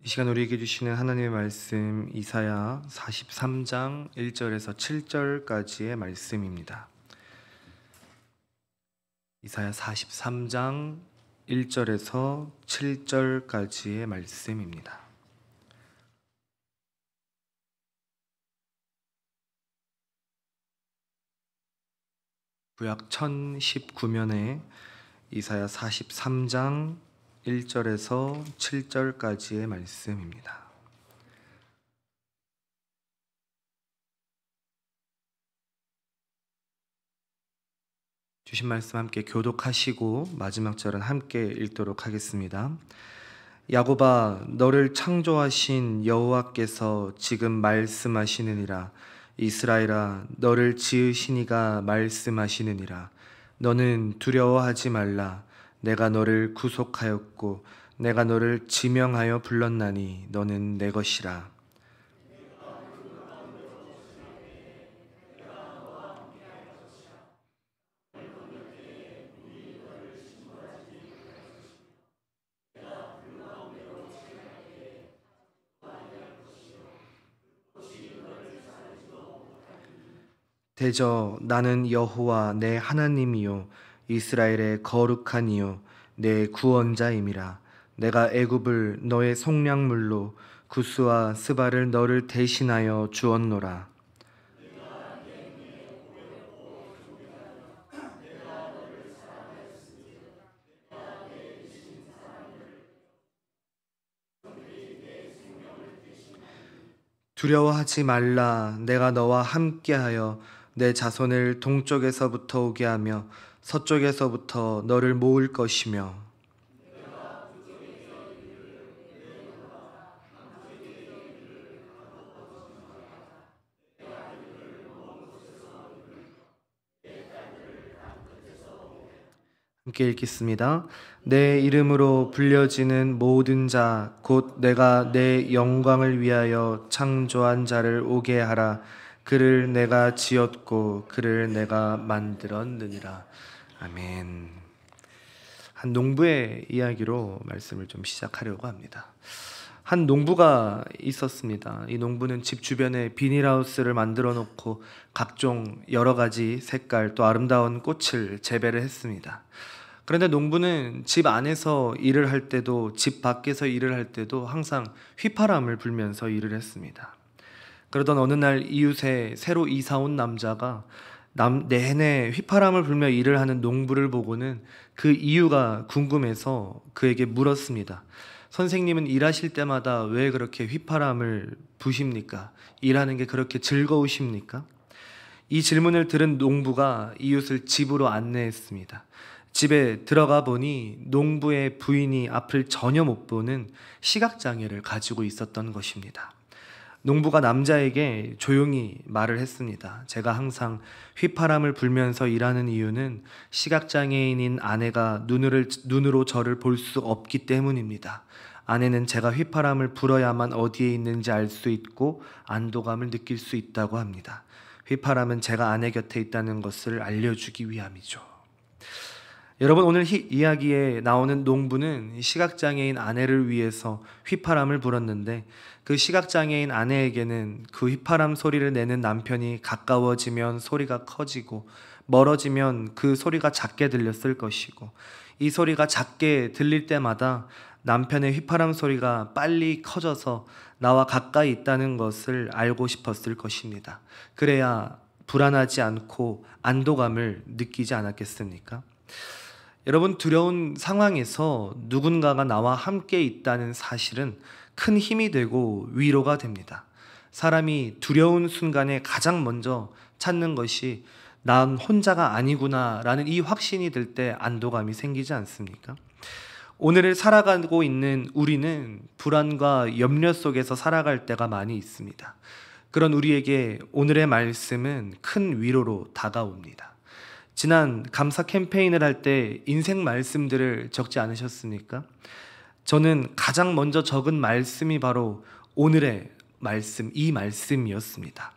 이 시간 우리에게 주시는 하나님의 말씀 이사야 43장 1절에서 7절까지의 말씀입니다. 이사야 43장 1절에서 7절까지의 말씀입니다. 구약 1019면에 이사야 43장 1절에서 7절까지의 말씀입니다. 주신 말씀 함께 교독하시고 마지막 절은 함께 읽도록 하겠습니다. 야곱아, 너를 창조하신 여호와께서 지금 말씀하시느니라. 이스라엘아, 너를 지으신 이가 말씀하시느니라. 너는 두려워하지 말라. 내가 너를 구속하였고 내가 너를 지명하여 불렀나니 너는 내 것이라. 대저 나는 여호와 내 하나님이요 이스라엘의 거룩한 이요 내 구원자임이라. 내가 애굽을 너의 속량물로 구스와 스바를 너를 대신하여 주었노라. 두려워하지 말라. 내가 너와 함께하여 내 자손을 동쪽에서부터 오게 하며 서쪽에서부터 너를 모을 것이며 함께 읽겠습니다. 내 이름으로 불려지는 모든 자 곧 내가 내 영광을 위하여 창조한 자를 오게 하라. 그를 내가 지었고 그를 내가 만들었느니라. 아멘. 한 농부의 이야기로 말씀을 좀 시작하려고 합니다. 한 농부가 있었습니다. 이 농부는 집 주변에 비닐하우스를 만들어 놓고 각종 여러 가지 색깔 또 아름다운 꽃을 재배를 했습니다. 그런데 농부는 집 안에서 일을 할 때도 집 밖에서 일을 할 때도 항상 휘파람을 불면서 일을 했습니다. 그러던 어느 날 이웃에 새로 이사 온 남자가 내내 휘파람을 불며 일을 하는 농부를 보고는 그 이유가 궁금해서 그에게 물었습니다. 선생님은 일하실 때마다 왜 그렇게 휘파람을 부십니까? 일하는 게 그렇게 즐거우십니까? 이 질문을 들은 농부가 이웃을 집으로 안내했습니다. 집에 들어가 보니 농부의 부인이 앞을 전혀 못 보는 시각장애를 가지고 있었던 것입니다. 농부가 남자에게 조용히 말을 했습니다. 제가 항상 휘파람을 불면서 일하는 이유는 시각장애인인 아내가 눈으로 저를 볼 수 없기 때문입니다. 아내는 제가 휘파람을 불어야만 어디에 있는지 알 수 있고 안도감을 느낄 수 있다고 합니다. 휘파람은 제가 아내 곁에 있다는 것을 알려주기 위함이죠. 여러분, 오늘 이야기에 나오는 농부는 시각장애인 아내를 위해서 휘파람을 불었는데 그 시각장애인 아내에게는 그 휘파람 소리를 내는 남편이 가까워지면 소리가 커지고 멀어지면 그 소리가 작게 들렸을 것이고 이 소리가 작게 들릴 때마다 남편의 휘파람 소리가 빨리 커져서 나와 가까이 있다는 것을 알고 싶었을 것입니다. 그래야 불안하지 않고 안도감을 느끼지 않았겠습니까? 여러분, 두려운 상황에서 누군가가 나와 함께 있다는 사실은 큰 힘이 되고 위로가 됩니다. 사람이 두려운 순간에 가장 먼저 찾는 것이 난 혼자가 아니구나 라는 이 확신이 들 때 안도감이 생기지 않습니까? 오늘을 살아가고 있는 우리는 불안과 염려 속에서 살아갈 때가 많이 있습니다. 그런 우리에게 오늘의 말씀은 큰 위로로 다가옵니다. 지난 감사 캠페인을 할 때 인생 말씀들을 적지 않으셨습니까? 저는 가장 먼저 적은 말씀이 바로 오늘의 말씀, 이 말씀이었습니다.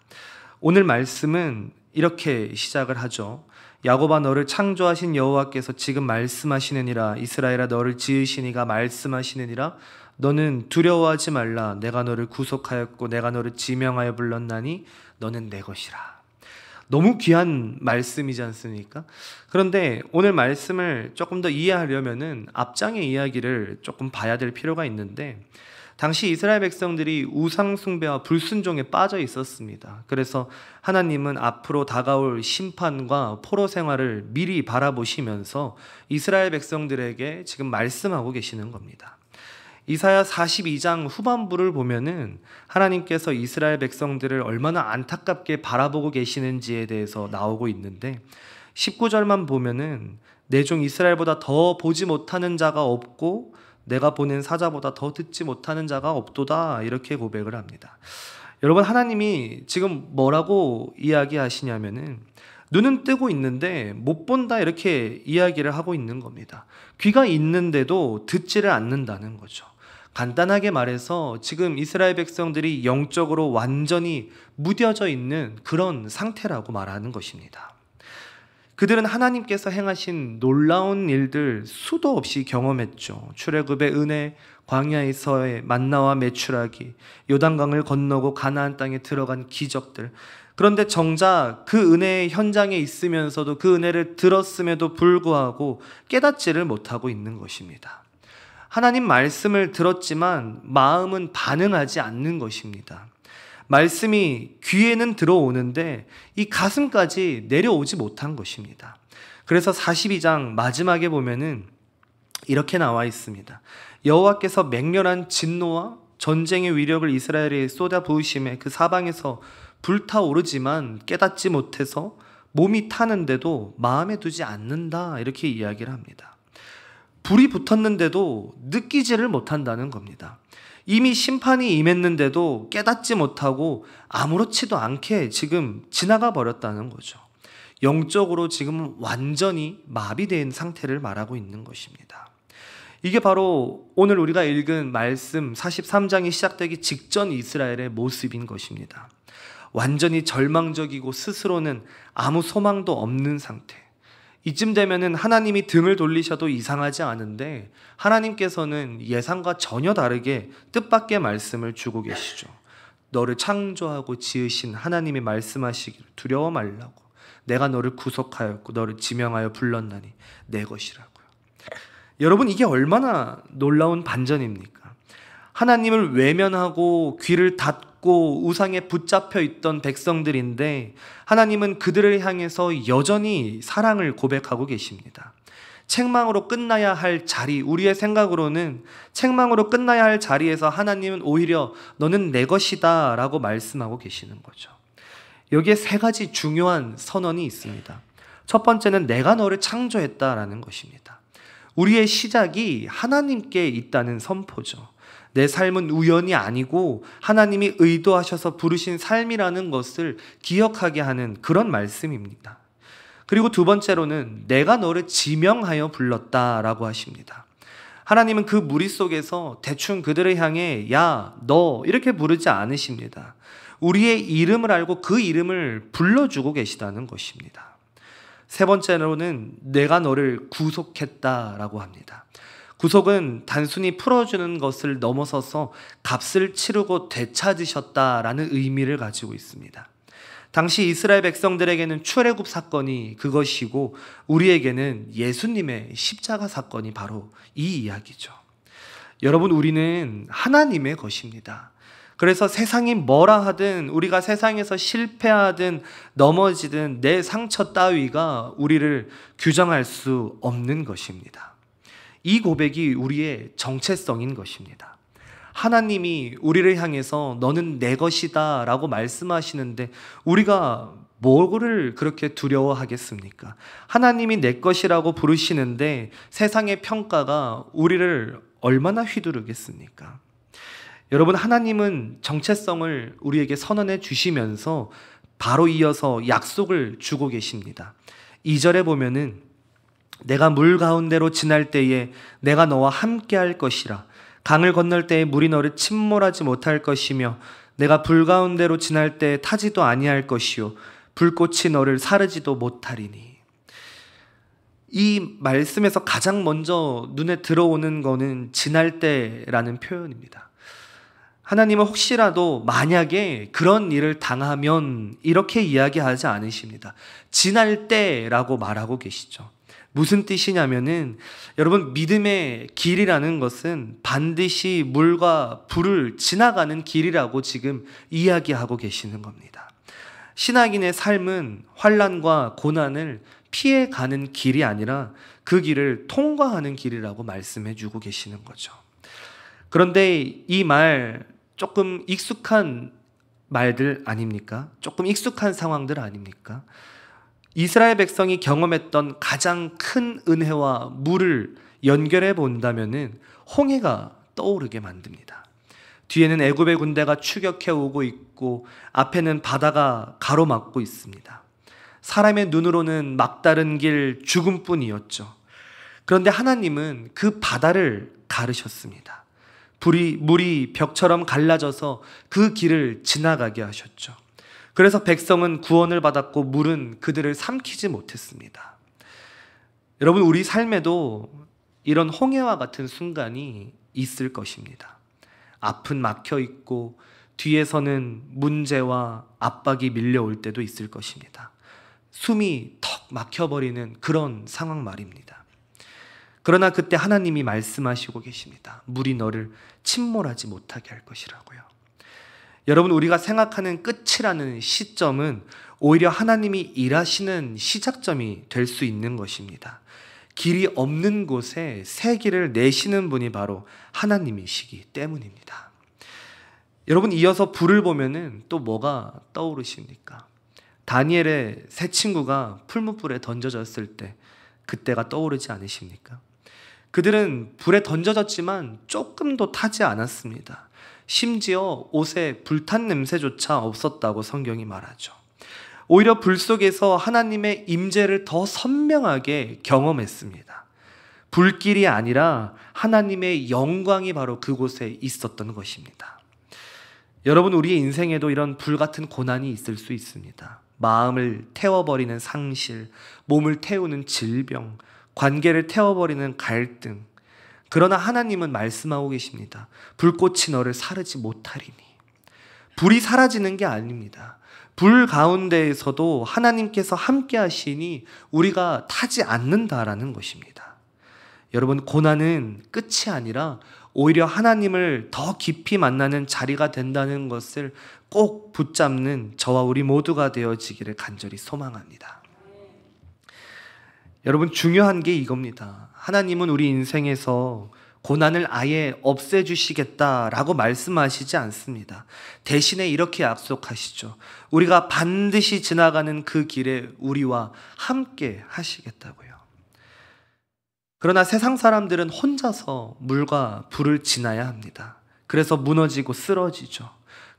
오늘 말씀은 이렇게 시작을 하죠. 야곱아 너를 창조하신 여호와께서 지금 말씀하시느니라. 이스라엘아 너를 지으시니가 말씀하시느니라. 너는 두려워하지 말라. 내가 너를 구속하였고 내가 너를 지명하여 불렀나니 너는 내 것이라. 너무 귀한 말씀이지 않습니까? 그런데 오늘 말씀을 조금 더 이해하려면은 앞장의 이야기를 조금 봐야 될 필요가 있는데, 당시 이스라엘 백성들이 우상 숭배와 불순종에 빠져 있었습니다. 그래서 하나님은 앞으로 다가올 심판과 포로 생활을 미리 바라보시면서 이스라엘 백성들에게 지금 말씀하고 계시는 겁니다. 이사야 42장 후반부를 보면은 하나님께서 이스라엘 백성들을 얼마나 안타깝게 바라보고 계시는지에 대해서 나오고 있는데, 19절만 보면은 내 종 이스라엘보다 더 보지 못하는 자가 없고 내가 보낸 사자보다 더 듣지 못하는 자가 없도다, 이렇게 고백을 합니다. 여러분, 하나님이 지금 뭐라고 이야기하시냐면은 눈은 뜨고 있는데 못 본다, 이렇게 이야기를 하고 있는 겁니다. 귀가 있는데도 듣지를 않는다는 거죠. 간단하게 말해서 지금 이스라엘 백성들이 영적으로 완전히 무뎌져 있는 그런 상태라고 말하는 것입니다. 그들은 하나님께서 행하신 놀라운 일들 수도 없이 경험했죠. 출애굽의 은혜, 광야에서의 만나와 메추라기, 요단강을 건너고 가나안 땅에 들어간 기적들. 그런데 정작 그 은혜의 현장에 있으면서도 그 은혜를 들었음에도 불구하고 깨닫지를 못하고 있는 것입니다. 하나님 말씀을 들었지만 마음은 반응하지 않는 것입니다. 말씀이 귀에는 들어오는데 이 가슴까지 내려오지 못한 것입니다. 그래서 42장 마지막에 보면은 이렇게 나와 있습니다. 여호와께서 맹렬한 진노와 전쟁의 위력을 이스라엘에 쏟아 부으심에 그 사방에서 불타오르지만 깨닫지 못해서 몸이 타는데도 마음에 두지 않는다, 이렇게 이야기를 합니다. 불이 붙었는데도 느끼지를 못한다는 겁니다. 이미 심판이 임했는데도 깨닫지 못하고 아무렇지도 않게 지금 지나가 버렸다는 거죠. 영적으로 지금 완전히 마비된 상태를 말하고 있는 것입니다. 이게 바로 오늘 우리가 읽은 말씀 43장이 시작되기 직전 이스라엘의 모습인 것입니다. 완전히 절망적이고 스스로는 아무 소망도 없는 상태. 이쯤 되면은 하나님이 등을 돌리셔도 이상하지 않은데 하나님께서는 예상과 전혀 다르게 뜻밖의 말씀을 주고 계시죠. 너를 창조하고 지으신 하나님이 말씀하시기를 두려워 말라고. 내가 너를 구속하였고 너를 지명하여 불렀나니 내 것이라고요. 여러분, 이게 얼마나 놀라운 반전입니까? 하나님을 외면하고 귀를 닫고 우상에 붙잡혀 있던 백성들인데 하나님은 그들을 향해서 여전히 사랑을 고백하고 계십니다. 책망으로 끝나야 할 자리, 우리의 생각으로는 책망으로 끝나야 할 자리에서 하나님은 오히려 너는 내 것이다 라고 말씀하고 계시는 거죠. 여기에 세 가지 중요한 선언이 있습니다. 첫 번째는 내가 너를 창조했다라는 것입니다. 우리의 시작이 하나님께 있다는 선포죠. 내 삶은 우연이 아니고 하나님이 의도하셔서 부르신 삶이라는 것을 기억하게 하는 그런 말씀입니다. 그리고 두 번째로는 내가 너를 지명하여 불렀다라고 하십니다. 하나님은 그 무리 속에서 대충 그들을 향해 야, 너 이렇게 부르지 않으십니다. 우리의 이름을 알고 그 이름을 불러주고 계시다는 것입니다. 세 번째로는 내가 너를 구속했다라고 합니다. 구속은 단순히 풀어주는 것을 넘어서서 값을 치르고 되찾으셨다라는 의미를 가지고 있습니다. 당시 이스라엘 백성들에게는 출애굽 사건이 그것이고 우리에게는 예수님의 십자가 사건이 바로 이 이야기죠. 여러분, 우리는 하나님의 것입니다. 그래서 세상이 뭐라 하든 우리가 세상에서 실패하든 넘어지든 내 상처 따위가 우리를 규정할 수 없는 것입니다. 이 고백이 우리의 정체성인 것입니다. 하나님이 우리를 향해서 너는 내 것이다 라고 말씀하시는데 우리가 뭐를 그렇게 두려워하겠습니까? 하나님이 내 것이라고 부르시는데 세상의 평가가 우리를 얼마나 휘두르겠습니까? 여러분, 하나님은 정체성을 우리에게 선언해 주시면서 바로 이어서 약속을 주고 계십니다. 2절에 보면은 내가 물 가운데로 지날 때에 내가 너와 함께 할 것이라. 강을 건널 때에 물이 너를 침몰하지 못할 것이며 내가 불 가운데로 지날 때에 타지도 아니할 것이요 불꽃이 너를 사르지도 못하리니. 이 말씀에서 가장 먼저 눈에 들어오는 거는 지날 때라는 표현입니다. 하나님은 혹시라도 만약에 그런 일을 당하면 이렇게 이야기하지 않으십니다. 지날 때라고 말하고 계시죠. 무슨 뜻이냐면은 여러분, 믿음의 길이라는 것은 반드시 물과 불을 지나가는 길이라고 지금 이야기하고 계시는 겁니다. 신앙인의 삶은 환난과 고난을 피해가는 길이 아니라 그 길을 통과하는 길이라고 말씀해 주고 계시는 거죠. 그런데 이 말 조금 익숙한 말들 아닙니까? 조금 익숙한 상황들 아닙니까? 이스라엘 백성이 경험했던 가장 큰 은혜와 물을 연결해 본다면은 홍해가 떠오르게 만듭니다. 뒤에는 애굽의 군대가 추격해 오고 있고 앞에는 바다가 가로막고 있습니다. 사람의 눈으로는 막다른 길 죽음뿐이었죠. 그런데 하나님은 그 바다를 가르셨습니다. 물이 벽처럼 갈라져서 그 길을 지나가게 하셨죠. 그래서 백성은 구원을 받았고 물은 그들을 삼키지 못했습니다. 여러분, 우리 삶에도 이런 홍해와 같은 순간이 있을 것입니다. 앞은 막혀 있고 뒤에서는 문제와 압박이 밀려올 때도 있을 것입니다. 숨이 턱 막혀버리는 그런 상황 말입니다. 그러나 그때 하나님이 말씀하시고 계십니다. 물이 너를 침몰하지 못하게 할 것이라고요. 여러분, 우리가 생각하는 끝이라는 시점은 오히려 하나님이 일하시는 시작점이 될 수 있는 것입니다. 길이 없는 곳에 새 길을 내시는 분이 바로 하나님이시기 때문입니다. 여러분, 이어서 불을 보면은 또 뭐가 떠오르십니까? 다니엘의 세 친구가 풀무불에 던져졌을 때 그때가 떠오르지 않으십니까? 그들은 불에 던져졌지만 조금도 타지 않았습니다. 심지어 옷에 불탄 냄새조차 없었다고 성경이 말하죠. 오히려 불 속에서 하나님의 임재를 더 선명하게 경험했습니다. 불길이 아니라 하나님의 영광이 바로 그곳에 있었던 것입니다. 여러분, 우리의 인생에도 이런 불같은 고난이 있을 수 있습니다. 마음을 태워버리는 상실, 몸을 태우는 질병, 관계를 태워버리는 갈등. 그러나 하나님은 말씀하고 계십니다. 불꽃이 너를 사르지 못하리니. 불이 사라지는 게 아닙니다. 불 가운데에서도 하나님께서 함께 하시니 우리가 타지 않는다라는 것입니다. 여러분, 고난은 끝이 아니라 오히려 하나님을 더 깊이 만나는 자리가 된다는 것을 꼭 붙잡는 저와 우리 모두가 되어지기를 간절히 소망합니다. 여러분, 중요한 게 이겁니다. 하나님은 우리 인생에서 고난을 아예 없애주시겠다라고 말씀하시지 않습니다. 대신에 이렇게 약속하시죠. 우리가 반드시 지나가는 그 길에 우리와 함께 하시겠다고요. 그러나 세상 사람들은 혼자서 물과 불을 지나야 합니다. 그래서 무너지고 쓰러지죠.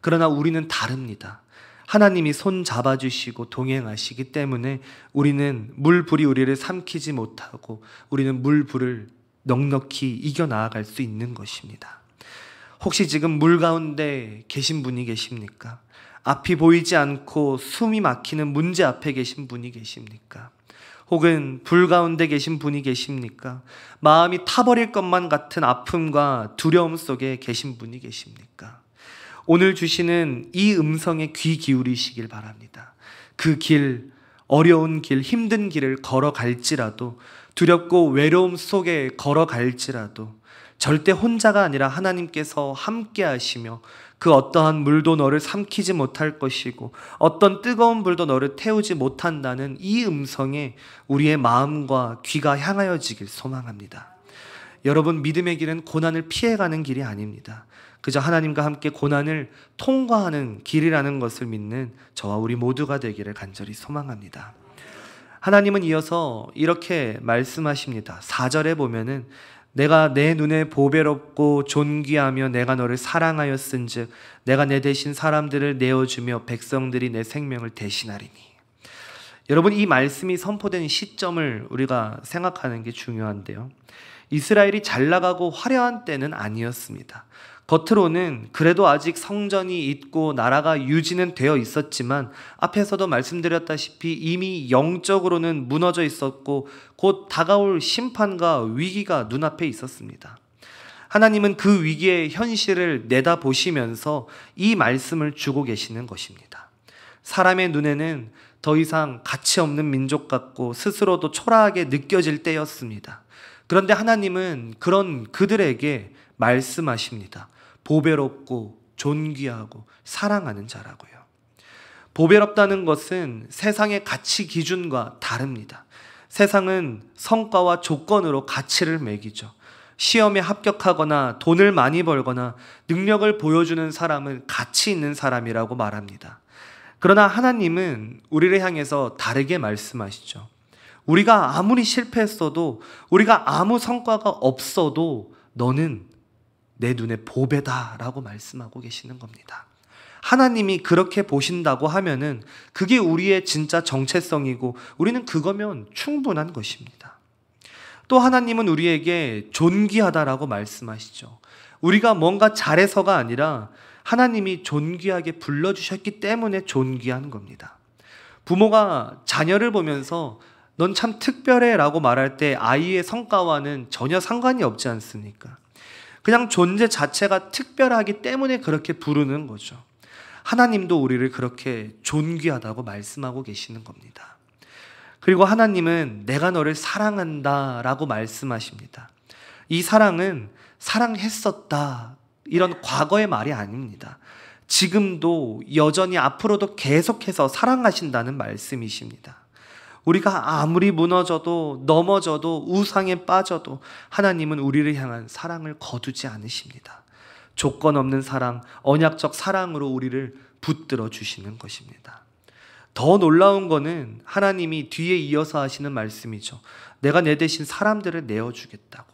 그러나 우리는 다릅니다. 하나님이 손 잡아주시고 동행하시기 때문에 우리는 물불이 우리를 삼키지 못하고 우리는 물불을 넉넉히 이겨나아갈 수 있는 것입니다. 혹시 지금 물 가운데 계신 분이 계십니까? 앞이 보이지 않고 숨이 막히는 문제 앞에 계신 분이 계십니까? 혹은 불 가운데 계신 분이 계십니까? 마음이 타버릴 것만 같은 아픔과 두려움 속에 계신 분이 계십니까? 오늘 주시는 이 음성에 귀 기울이시길 바랍니다. 그 길, 어려운 길, 힘든 길을 걸어갈지라도, 두렵고 외로움 속에 걸어갈지라도 절대 혼자가 아니라 하나님께서 함께 하시며 그 어떠한 물도 너를 삼키지 못할 것이고 어떤 뜨거운 불도 너를 태우지 못한다는 이 음성에 우리의 마음과 귀가 향하여지길 소망합니다. 여러분, 믿음의 길은 고난을 피해가는 길이 아닙니다. 그저 하나님과 함께 고난을 통과하는 길이라는 것을 믿는 저와 우리 모두가 되기를 간절히 소망합니다. 하나님은 이어서 이렇게 말씀하십니다. 4절에 보면은 내가 내 눈에 보배롭고 존귀하며 내가 너를 사랑하였은즉 내가 내 대신 사람들을 내어주며 백성들이 내 생명을 대신하리니. 여러분, 이 말씀이 선포된 시점을 우리가 생각하는 게 중요한데요. 이스라엘이 잘 나가고 화려한 때는 아니었습니다. 겉으로는 그래도 아직 성전이 있고 나라가 유지는 되어 있었지만 앞에서도 말씀드렸다시피 이미 영적으로는 무너져 있었고 곧 다가올 심판과 위기가 눈앞에 있었습니다. 하나님은 그 위기의 현실을 내다보시면서 이 말씀을 주고 계시는 것입니다. 사람의 눈에는 더 이상 가치 없는 민족 같고 스스로도 초라하게 느껴질 때였습니다. 그런데 하나님은 그런 그들에게 말씀하십니다. 보배롭고 존귀하고 사랑하는 자라고요. 보배롭다는 것은 세상의 가치 기준과 다릅니다. 세상은 성과와 조건으로 가치를 매기죠. 시험에 합격하거나 돈을 많이 벌거나 능력을 보여주는 사람은 가치 있는 사람이라고 말합니다. 그러나 하나님은 우리를 향해서 다르게 말씀하시죠. 우리가 아무리 실패했어도, 우리가 아무 성과가 없어도 너는 내 눈에 보배다라고 말씀하고 계시는 겁니다. 하나님이 그렇게 보신다고 하면은 그게 우리의 진짜 정체성이고 우리는 그거면 충분한 것입니다. 또 하나님은 우리에게 존귀하다라고 말씀하시죠. 우리가 뭔가 잘해서가 아니라 하나님이 존귀하게 불러주셨기 때문에 존귀한 겁니다. 부모가 자녀를 보면서 넌 참 특별해 라고 말할 때 아이의 성과와는 전혀 상관이 없지 않습니까? 그냥 존재 자체가 특별하기 때문에 그렇게 부르는 거죠. 하나님도 우리를 그렇게 존귀하다고 말씀하고 계시는 겁니다. 그리고 하나님은 내가 너를 사랑한다 라고 말씀하십니다. 이 사랑은 사랑했었다 이런 과거의 말이 아닙니다. 지금도 여전히 앞으로도 계속해서 사랑하신다는 말씀이십니다. 우리가 아무리 무너져도 넘어져도 우상에 빠져도 하나님은 우리를 향한 사랑을 거두지 않으십니다. 조건 없는 사랑, 언약적 사랑으로 우리를 붙들어 주시는 것입니다. 더 놀라운 거는 하나님이 뒤에 이어서 하시는 말씀이죠. 내가 내 대신 사람들을 내어주겠다고.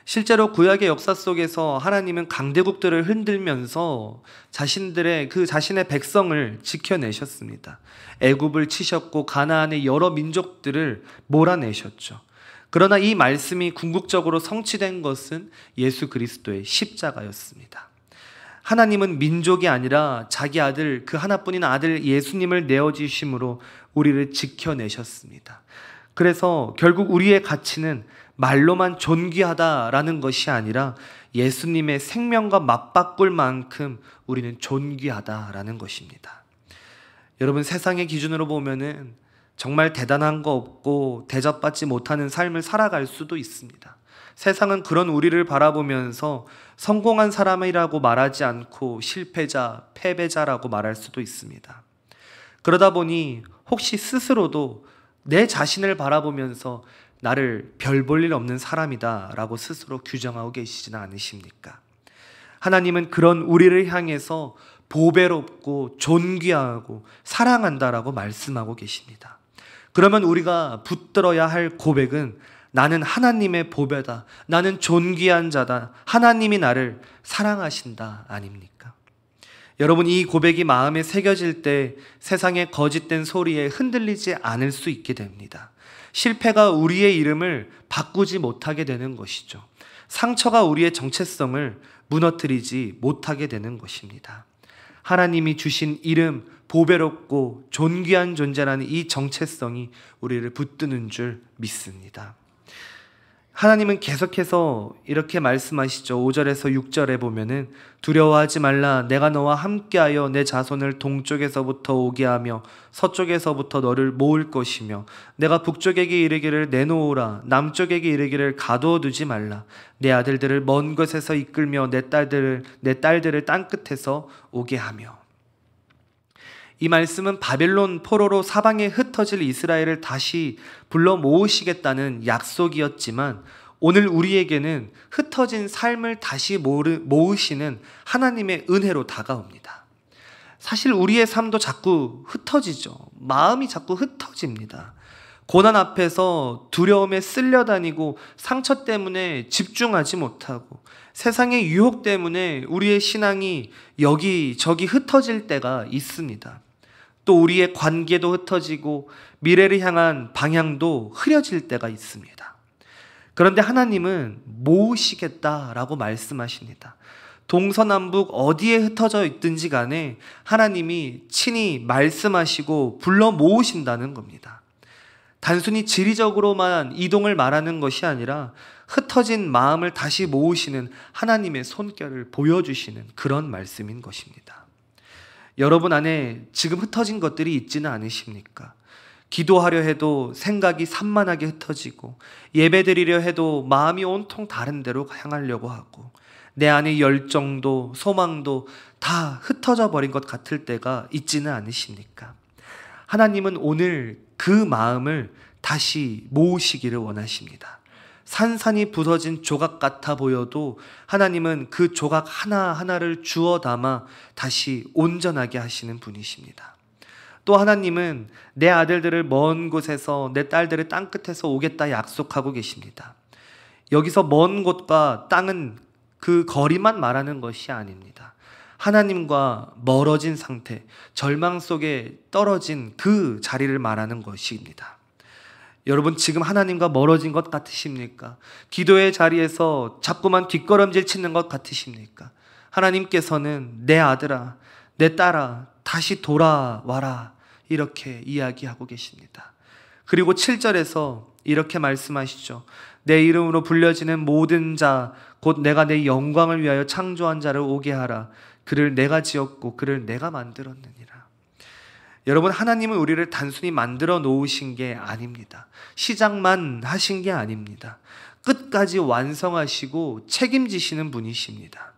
실제로 구약의 역사 속에서 하나님은 강대국들을 흔들면서 자신의 백성을 지켜내셨습니다. 애굽을 치셨고 가나안의 여러 민족들을 몰아내셨죠. 그러나 이 말씀이 궁극적으로 성취된 것은 예수 그리스도의 십자가였습니다. 하나님은 민족이 아니라 자기 아들, 그 하나뿐인 아들 예수님을 내어주심으로 우리를 지켜내셨습니다. 그래서 결국 우리의 가치는 말로만 존귀하다라는 것이 아니라 예수님의 생명과 맞바꿀 만큼 우리는 존귀하다라는 것입니다. 여러분, 세상의 기준으로 보면은 정말 대단한 거 없고 대접받지 못하는 삶을 살아갈 수도 있습니다. 세상은 그런 우리를 바라보면서 성공한 사람이라고 말하지 않고 실패자, 패배자라고 말할 수도 있습니다. 그러다 보니 혹시 스스로도 내 자신을 바라보면서 나를 별 볼 일 없는 사람이다 라고 스스로 규정하고 계시지는 않으십니까? 하나님은 그런 우리를 향해서 보배롭고 존귀하고 사랑한다라고 말씀하고 계십니다. 그러면 우리가 붙들어야 할 고백은 나는 하나님의 보배다, 나는 존귀한 자다, 하나님이 나를 사랑하신다 아닙니까? 여러분, 이 고백이 마음에 새겨질 때 세상의 거짓된 소리에 흔들리지 않을 수 있게 됩니다. 실패가 우리의 이름을 바꾸지 못하게 되는 것이죠. 상처가 우리의 정체성을 무너뜨리지 못하게 되는 것입니다. 하나님이 주신 이름, 보배롭고 존귀한 존재라는 이 정체성이 우리를 붙드는 줄 믿습니다. 하나님은 계속해서 이렇게 말씀하시죠. 5절에서 6절에 보면은 두려워하지 말라. 내가 너와 함께하여 내 자손을 동쪽에서부터 오게 하며 서쪽에서부터 너를 모을 것이며 내가 북쪽에게 이르기를 내놓으라. 남쪽에게 이르기를 가두어 두지 말라. 내 아들들을 먼 곳에서 이끌며 내 딸들을 땅끝에서 오게 하며. 이 말씀은 바벨론 포로로 사방에 흩어질 이스라엘을 다시 불러 모으시겠다는 약속이었지만 오늘 우리에게는 흩어진 삶을 다시 모으시는 하나님의 은혜로 다가옵니다. 사실 우리의 삶도 자꾸 흩어지죠. 마음이 자꾸 흩어집니다. 고난 앞에서 두려움에 쓸려다니고 상처 때문에 집중하지 못하고 세상의 유혹 때문에 우리의 신앙이 여기저기 흩어질 때가 있습니다. 또 우리의 관계도 흩어지고 미래를 향한 방향도 흐려질 때가 있습니다. 그런데 하나님은 모으시겠다라고 말씀하십니다. 동서남북 어디에 흩어져 있든지 간에 하나님이 친히 말씀하시고 불러 모으신다는 겁니다. 단순히 지리적으로만 이동을 말하는 것이 아니라 흩어진 마음을 다시 모으시는 하나님의 손결을 보여주시는 그런 말씀인 것입니다. 여러분 안에 지금 흩어진 것들이 있지는 않으십니까? 기도하려 해도 생각이 산만하게 흩어지고, 예배드리려 해도 마음이 온통 다른 데로 향하려고 하고, 내 안의 열정도 소망도 다 흩어져 버린 것 같을 때가 있지는 않으십니까? 하나님은 오늘 그 마음을 다시 모으시기를 원하십니다. 산산이 부서진 조각 같아 보여도 하나님은 그 조각 하나하나를 주워 담아 다시 온전하게 하시는 분이십니다. 또 하나님은 내 아들들을 먼 곳에서, 내 딸들을 땅끝에서 오겠다 약속하고 계십니다. 여기서 먼 곳과 땅은 그 거리만 말하는 것이 아닙니다. 하나님과 멀어진 상태, 절망 속에 떨어진 그 자리를 말하는 것입니다. 여러분, 지금 하나님과 멀어진 것 같으십니까? 기도의 자리에서 자꾸만 뒷걸음질 치는 것 같으십니까? 하나님께서는 내 아들아, 내 딸아, 다시 돌아와라, 이렇게 이야기하고 계십니다. 그리고 7절에서 이렇게 말씀하시죠. 내 이름으로 불려지는 모든 자, 곧 내가 내 영광을 위하여 창조한 자를 오게 하라. 그를 내가 지었고 그를 내가 만들었느니라. 여러분, 하나님은 우리를 단순히 만들어 놓으신 게 아닙니다. 시작만 하신 게 아닙니다. 끝까지 완성하시고 책임지시는 분이십니다.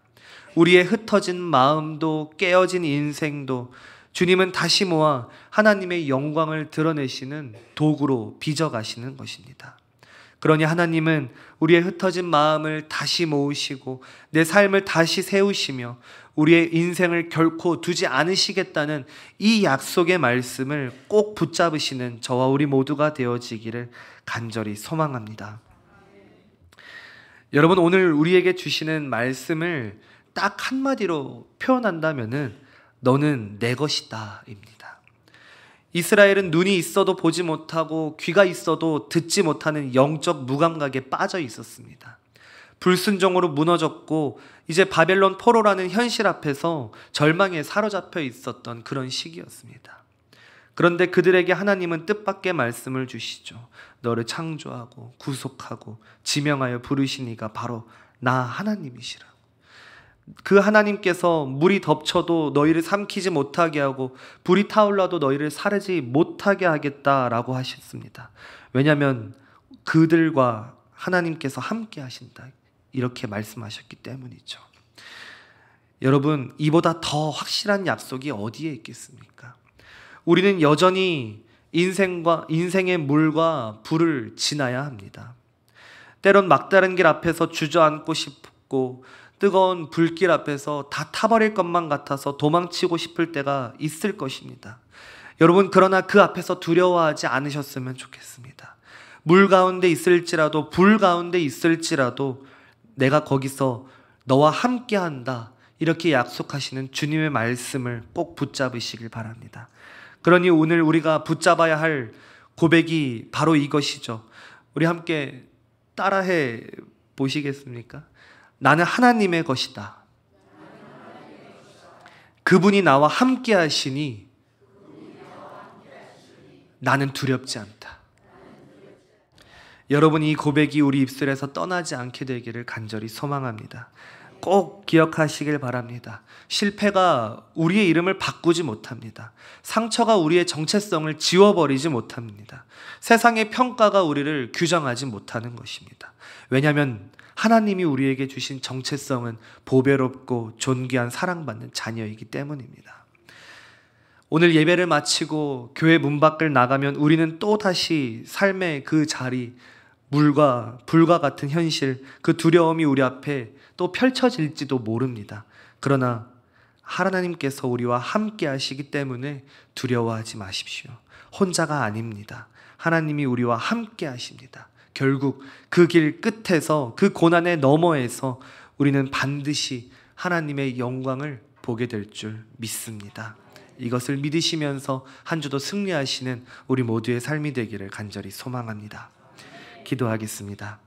우리의 흩어진 마음도 깨어진 인생도 주님은 다시 모아 하나님의 영광을 드러내시는 도구로 빚어가시는 것입니다. 그러니 하나님은 우리의 흩어진 마음을 다시 모으시고 내 삶을 다시 세우시며 우리의 인생을 결코 두지 않으시겠다는 이 약속의 말씀을 꼭 붙잡으시는 저와 우리 모두가 되어지기를 간절히 소망합니다. 여러분, 오늘 우리에게 주시는 말씀을 딱 한마디로 표현한다면은 너는 내 것이다 입니다. 이스라엘은 눈이 있어도 보지 못하고 귀가 있어도 듣지 못하는 영적 무감각에 빠져 있었습니다. 불순종으로 무너졌고 이제 바벨론 포로라는 현실 앞에서 절망에 사로잡혀 있었던 그런 시기였습니다. 그런데 그들에게 하나님은 뜻밖의 말씀을 주시죠. 너를 창조하고 구속하고 지명하여 부르신 이가 바로 나 하나님이시라. 그 하나님께서 물이 덮쳐도 너희를 삼키지 못하게 하고 불이 타올라도 너희를 사르지 못하게 하겠다라고 하셨습니다. 왜냐하면 그들과 하나님께서 함께 하신다, 이렇게 말씀하셨기 때문이죠. 여러분, 이보다 더 확실한 약속이 어디에 있겠습니까? 우리는 여전히 인생의 물과 불을 지나야 합니다. 때론 막다른 길 앞에서 주저앉고 싶고 뜨거운 불길 앞에서 다 타버릴 것만 같아서 도망치고 싶을 때가 있을 것입니다. 여러분, 그러나 그 앞에서 두려워하지 않으셨으면 좋겠습니다. 물 가운데 있을지라도 불 가운데 있을지라도 내가 거기서 너와 함께한다, 이렇게 약속하시는 주님의 말씀을 꼭 붙잡으시길 바랍니다. 그러니 오늘 우리가 붙잡아야 할 고백이 바로 이것이죠. 우리 함께 따라해 보시겠습니까? 나는 하나님의 것이다. 그분이 나와 함께 하시니 나는 두렵지 않다. 여러분, 이 고백이 우리 입술에서 떠나지 않게 되기를 간절히 소망합니다. 꼭 기억하시길 바랍니다. 실패가 우리의 이름을 바꾸지 못합니다. 상처가 우리의 정체성을 지워버리지 못합니다. 세상의 평가가 우리를 규정하지 못하는 것입니다. 왜냐하면 하나님이 우리에게 주신 정체성은 보배롭고 존귀한 사랑받는 자녀이기 때문입니다. 오늘 예배를 마치고 교회 문 밖을 나가면 우리는 또다시 삶의 그 자리, 물과 불과 같은 현실, 그 두려움이 우리 앞에 또 펼쳐질지도 모릅니다. 그러나 하나님께서 우리와 함께 하시기 때문에 두려워하지 마십시오. 혼자가 아닙니다. 하나님이 우리와 함께 하십니다. 결국 그 길 끝에서, 그 고난의 너머에서 우리는 반드시 하나님의 영광을 보게 될 줄 믿습니다. 이것을 믿으시면서 한 주도 승리하시는 우리 모두의 삶이 되기를 간절히 소망합니다. 기도하겠습니다.